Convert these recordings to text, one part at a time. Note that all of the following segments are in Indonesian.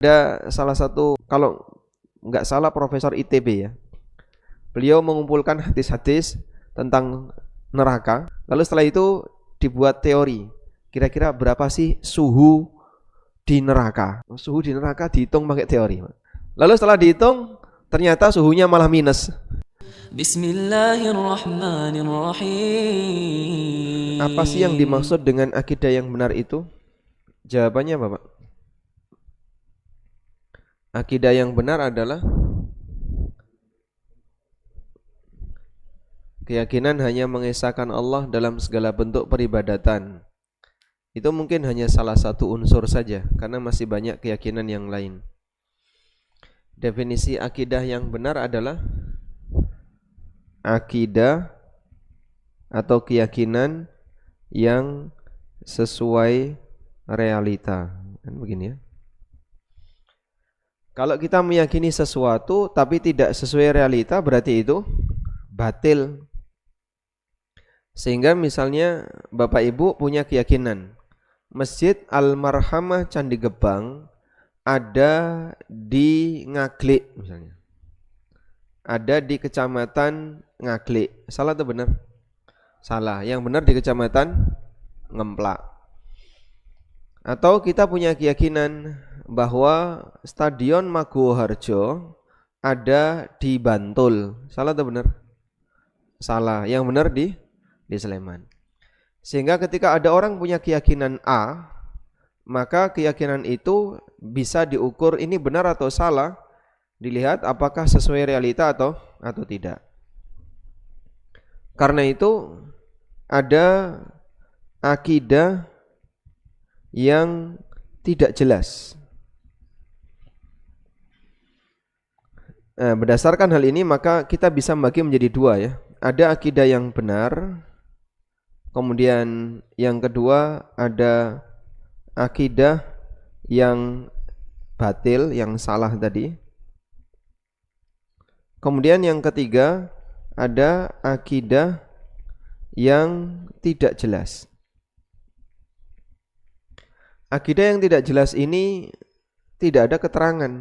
Ada salah satu, kalau nggak salah Profesor ITB ya, beliau mengumpulkan hadis-hadis tentang neraka. Lalu setelah itu dibuat teori, kira-kira berapa sih suhu di neraka. Suhu di neraka dihitung pakai teori. Lalu setelah dihitung ternyata suhunya malah minus. Bismillahirrahmanirrahim. Apa sih yang dimaksud dengan akidah yang benar itu? Jawabannya Bapak, akidah yang benar adalah keyakinan hanya mengesahkan Allah dalam segala bentuk peribadatan. Itu mungkin hanya salah satu unsur saja, karena masih banyak keyakinan yang lain. Definisi akidah yang benar adalah akidah atau keyakinan yang sesuai realita. Kan begini ya. Kalau kita meyakini sesuatu tapi tidak sesuai realita, berarti itu batil. Sehingga misalnya Bapak Ibu punya keyakinan Masjid Al-Marhamah Candi Gebang ada di Ngaglik misalnya, ada di Kecamatan Ngaglik. Salah atau benar? Salah. Yang benar di Kecamatan Ngemplak. Atau kita punya keyakinan bahwa Stadion Maguwoharjo ada di Bantul. Salah atau benar? Salah. Yang benar di Sleman. Sehingga ketika ada orang punya keyakinan A, maka keyakinan itu bisa diukur ini benar atau salah, dilihat apakah sesuai realita atau tidak. Karena itu ada akidah yang tidak jelas. Berdasarkan hal ini maka kita bisa membagi menjadi dua ya. Ada akidah yang benar, kemudian yang kedua ada akidah yang batil, yang salah tadi. Kemudian yang ketiga ada akidah yang tidak jelas. Akidah yang tidak jelas ini tidak ada keterangan.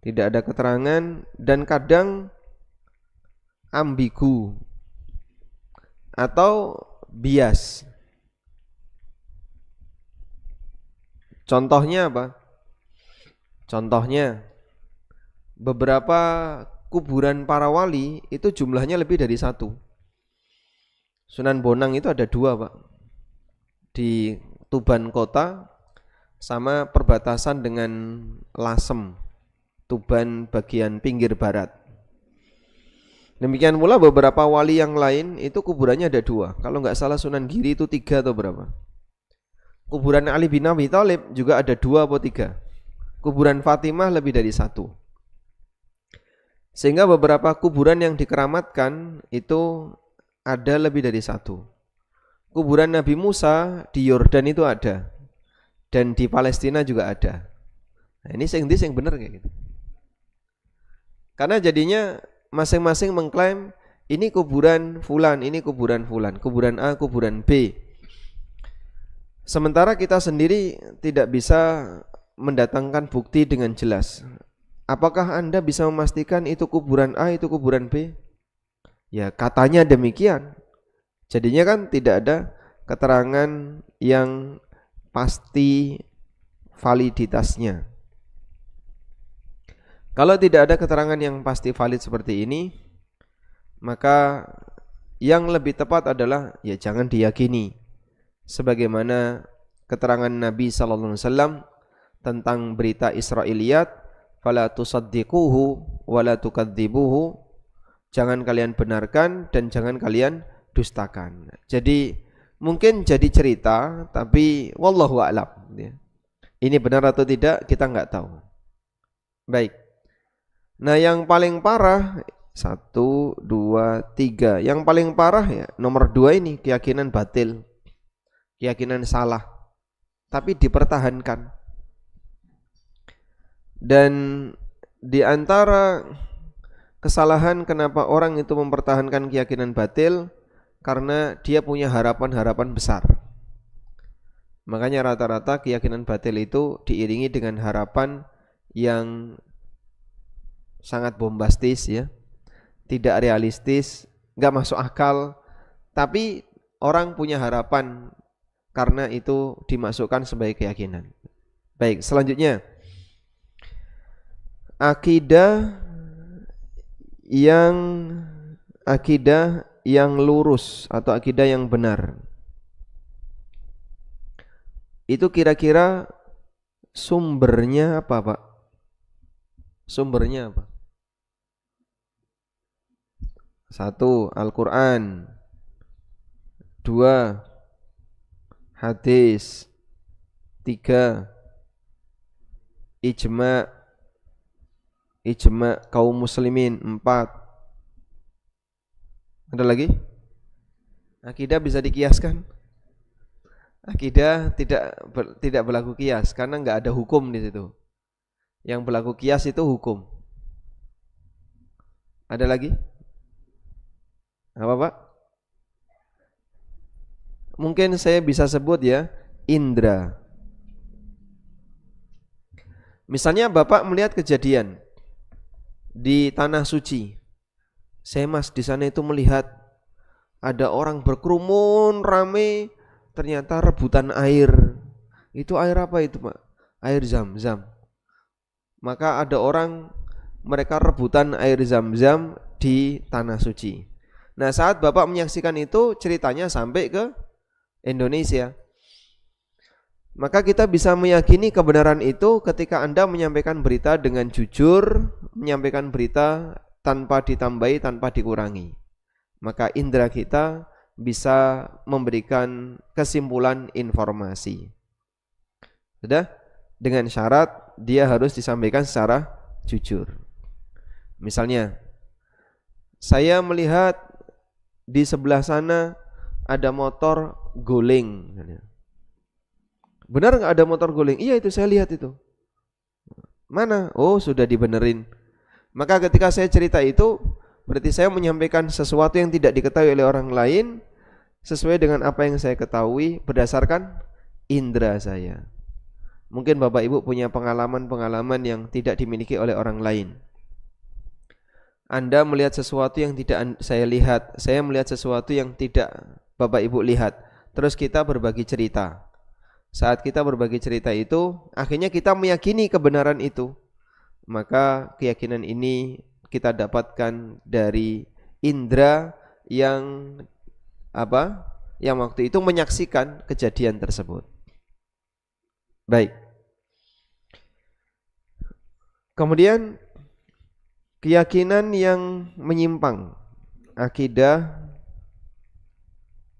Tidak ada keterangan dan kadang ambigu atau bias. Contohnya apa? Contohnya beberapa kuburan para wali itu jumlahnya lebih dari satu. Sunan Bonang itu ada dua Pak, di Tuban Kota sama perbatasan dengan Lasem, Tuban bagian pinggir barat. Demikian pula beberapa wali yang lain itu kuburannya ada dua. Kalau nggak salah Sunan Giri itu 3 atau berapa. Kuburan Ali bin Abi Thalib juga ada 2 atau 3. Kuburan Fatimah lebih dari 1. Sehingga beberapa kuburan yang dikeramatkan itu ada lebih dari 1. Kuburan Nabi Musa di Yordan itu ada, dan di Palestina juga ada. Nah, ini yang benar kayak gitu. Karena jadinya masing-masing mengklaim ini kuburan fulan, ini kuburan fulan, kuburan A, kuburan B. Sementara kita sendiri tidak bisa mendatangkan bukti dengan jelas. Apakah Anda bisa memastikan itu kuburan A, itu kuburan B? Ya katanya demikian. Jadinya kan tidak ada keterangan yang pasti validitasnya. Kalau tidak ada keterangan yang pasti valid seperti ini, maka yang lebih tepat adalah ya jangan diyakini. Sebagaimana keterangan Nabi sallallahu alaihi wasallam tentang berita Israiliyat, fala tusaddiquhu wala tukadzibuhu. Jangan kalian benarkan dan jangan kalian dustakan. Jadi mungkin jadi cerita, tapi wallahu a'lam. Ini benar atau tidak kita nggak tahu. Baik. Nah yang paling parah 1, 2, 3. Yang paling parah ya nomor 2 ini, keyakinan batil, keyakinan salah, tapi dipertahankan. Dan di antara kesalahan kenapa orang itu mempertahankan keyakinan batil, karena dia punya harapan-harapan besar. Makanya rata-rata keyakinan batil itu diiringi dengan harapan yang sangat bombastis ya, tidak realistis, nggak masuk akal, tapi orang punya harapan karena itu dimasukkan sebagai keyakinan. Baik, selanjutnya akidah yang lurus atau akidah yang benar. Itu kira-kira sumbernya apa, Pak? Sumbernya apa? 1. Al-Quran. 2. Hadis. 3. Ijma' kaum muslimin. 4. Ada lagi? Akidah bisa dikiaskan? Akidah tidak berlaku kias karena nggak ada hukum di situ. Yang berlaku kias itu hukum. Ada lagi? Apa, Pak? Mungkin saya bisa sebut ya, indra. Misalnya Bapak melihat kejadian di tanah suci. Saya Mas di sana itu melihat ada orang berkerumun rame, ternyata rebutan air. Itu air apa itu, Pak? Air Zam-Zam. Maka ada orang mereka rebutan air Zam-Zam di tanah suci. Nah, saat Bapak menyaksikan itu ceritanya sampai ke Indonesia. Maka kita bisa meyakini kebenaran itu ketika Anda menyampaikan berita dengan jujur, menyampaikan berita tanpa ditambahi, tanpa dikurangi. Maka indera kita bisa memberikan kesimpulan informasi. Sudah? Dengan syarat dia harus disampaikan secara jujur. Misalnya, saya melihat di sebelah sana ada motor guling. Benar nggak ada motor guling? Iya, itu saya lihat itu. Mana? Oh, sudah dibenerin. Maka ketika saya cerita itu, berarti saya menyampaikan sesuatu yang tidak diketahui oleh orang lain sesuai dengan apa yang saya ketahui berdasarkan indera saya. Mungkin Bapak Ibu punya pengalaman-pengalaman yang tidak dimiliki oleh orang lain. Anda melihat sesuatu yang tidak saya lihat, saya melihat sesuatu yang tidak Bapak Ibu lihat. Terus kita berbagi cerita. Saat kita berbagi cerita itu, akhirnya kita meyakini kebenaran itu. Maka keyakinan ini kita dapatkan dari indera yang apa? Yang waktu itu menyaksikan kejadian tersebut. Baik. Kemudian keyakinan yang menyimpang, akidah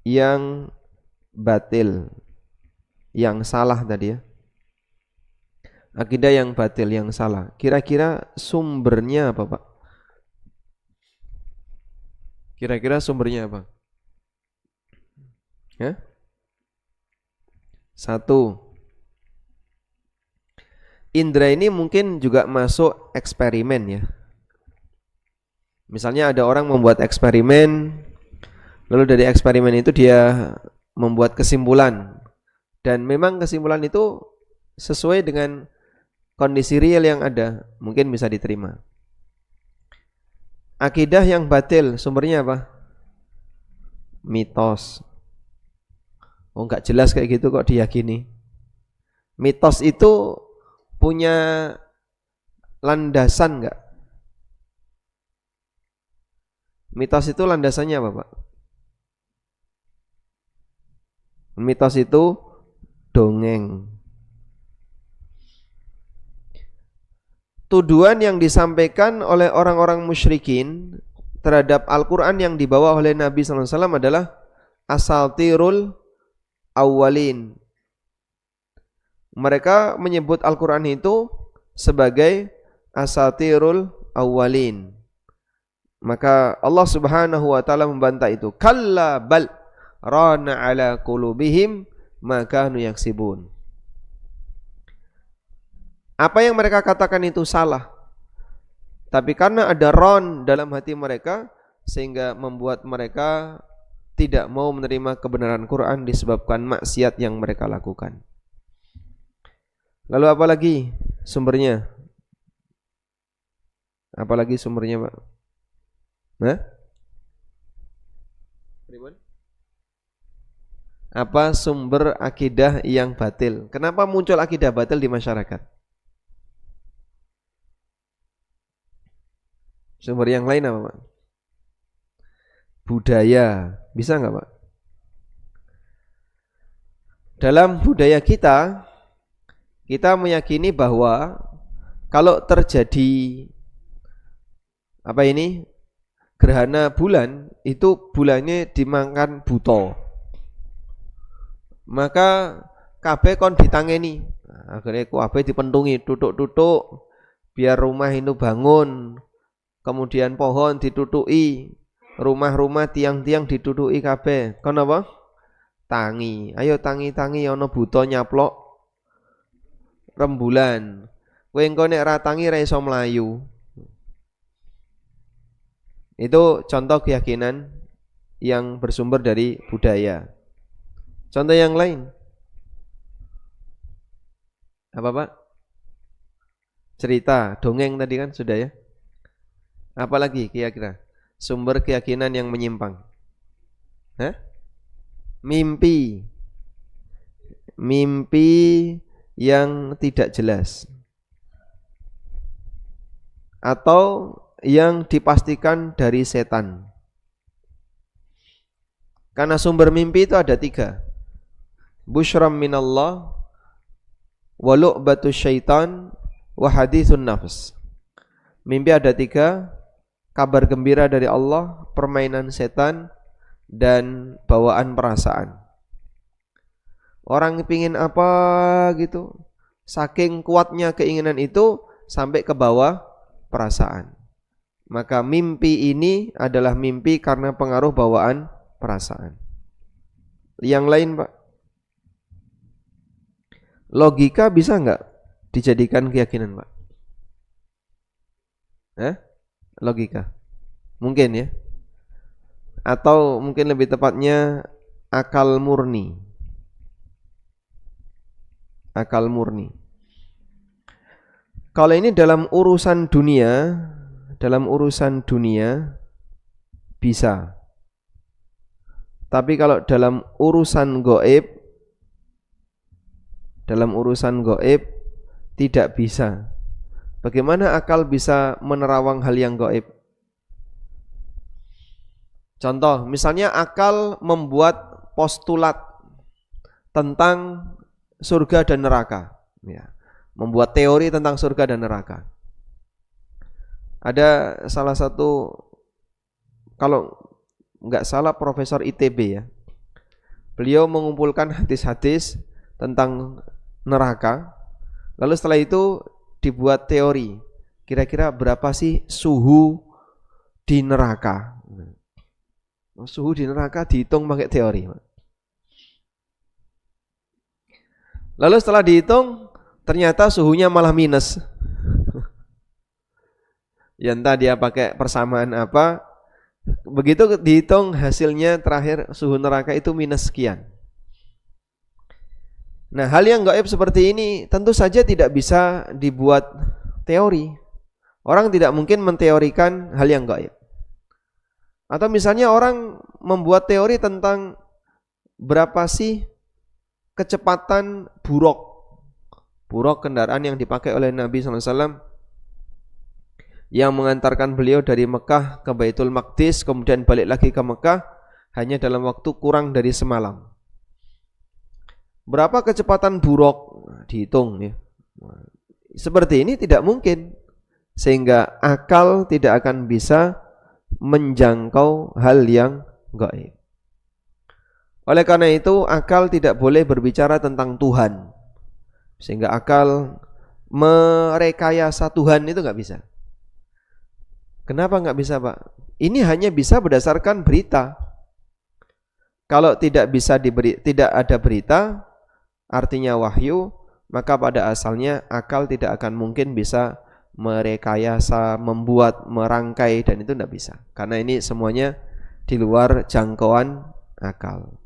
yang batil, yang salah tadi ya. Akidah yang batil, yang salah. Kira-kira sumbernya apa, Pak? Kira-kira sumbernya apa? Ya? 1. Indra ini mungkin juga masuk eksperimen ya. Misalnya ada orang membuat eksperimen, lalu dari eksperimen itu dia membuat kesimpulan. Dan memang kesimpulan itu sesuai dengan kondisi real yang ada, mungkin bisa diterima. Akidah yang batil, sumbernya apa? Mitos. Oh, enggak jelas kayak gitu kok diyakini. Mitos itu punya landasan enggak? Mitos itu landasannya apa, Pak? Mitos itu dongeng. Tuduhan yang disampaikan oleh orang-orang musyrikin terhadap Al-Quran yang dibawa oleh Nabi SAW adalah asaltirul awwalin. Mereka menyebut Al-Quran itu sebagai asaltirul awwalin. Maka Allah Subhanahu wa taala membantah itu. Kalla bal rana ala qulubihim ma kanu yaksibun. Apa yang mereka katakan itu salah. Tapi karena ada ron dalam hati mereka sehingga membuat mereka tidak mau menerima kebenaran Quran disebabkan maksiat yang mereka lakukan. Lalu apa lagi sumbernya? Apalagi sumbernya, Pak? Hah? Apa sumber akidah yang batil? Kenapa muncul akidah batil di masyarakat? Sumber yang lain apa, Pak? Budaya. Bisa nggak, Pak? Dalam budaya kita meyakini bahwa kalau terjadi gerhana bulan, itu bulannya dimakan buta. Maka kabeh kon ditangeni. Akhirnya kabeh dipentungi, tutuk-tutuk biar rumah itu bangun. Kemudian pohon ditutuki, rumah-rumah tiang-tiang ditutuki kabeh. Kon apa? Tangi. Ayo tangi-tangi ana buta nyaplok rembulan. Kowe engko nek ra tangi ra iso mlayu. Itu contoh keyakinan yang bersumber dari budaya. Contoh yang lain. Apa, Pak? Cerita, dongeng tadi kan sudah ya. Apalagi kira-kira sumber keyakinan yang menyimpang? Hah? Mimpi. Mimpi yang tidak jelas. Atau yang dipastikan dari setan. Karena sumber mimpi itu ada 3. Busyram minallah, wa lu'batu syaitan, wa hadithun nafs. Mimpi ada 3, kabar gembira dari Allah, permainan setan, dan bawaan perasaan. Orang pingin apa gitu, saking kuatnya keinginan itu sampai ke bawah perasaan. Maka mimpi ini adalah mimpi karena pengaruh bawaan perasaan. Yang lain, Pak? Logika bisa nggak dijadikan keyakinan, Pak? Logika? Mungkin ya. Atau mungkin lebih tepatnya akal murni. Akal murni. Kalau ini dalam urusan dunia bisa. Tapi kalau dalam urusan gaib tidak bisa. Bagaimana akal bisa menerawang hal yang gaib? Contoh, misalnya akal membuat postulat tentang surga dan neraka, ya. Membuat teori tentang surga dan neraka. Ada salah satu, kalau nggak salah profesor ITB ya, beliau mengumpulkan hadis-hadis tentang neraka. Lalu setelah itu dibuat teori, kira-kira berapa sih suhu di neraka. Suhu di neraka dihitung pakai teori. Lalu setelah dihitung, ternyata suhunya malah minus. Ya entah dia pakai persamaan apa. Begitu dihitung hasilnya terakhir suhu neraka itu minus sekian. Nah, hal yang gaib seperti ini tentu saja tidak bisa dibuat teori. Orang tidak mungkin menteorikan hal yang gaib. Atau misalnya orang membuat teori tentang berapa sih kecepatan buruk kendaraan yang dipakai oleh Nabi SAW yang mengantarkan beliau dari Mekah ke Baitul Maqdis kemudian balik lagi ke Mekah hanya dalam waktu kurang dari semalam. Berapa kecepatan buruk dihitung ya. Seperti ini tidak mungkin, sehingga akal tidak akan bisa menjangkau hal yang gaib. Oleh karena itu akal tidak boleh berbicara tentang Tuhan, sehingga akal merekayasa Tuhan itu nggak bisa. Kenapa nggak bisa, Pak? Ini hanya bisa berdasarkan berita. Kalau tidak ada berita, artinya wahyu, maka pada asalnya akal tidak akan mungkin bisa merekayasa, membuat, merangkai, dan itu tidak bisa. Karena ini semuanya di luar jangkauan akal.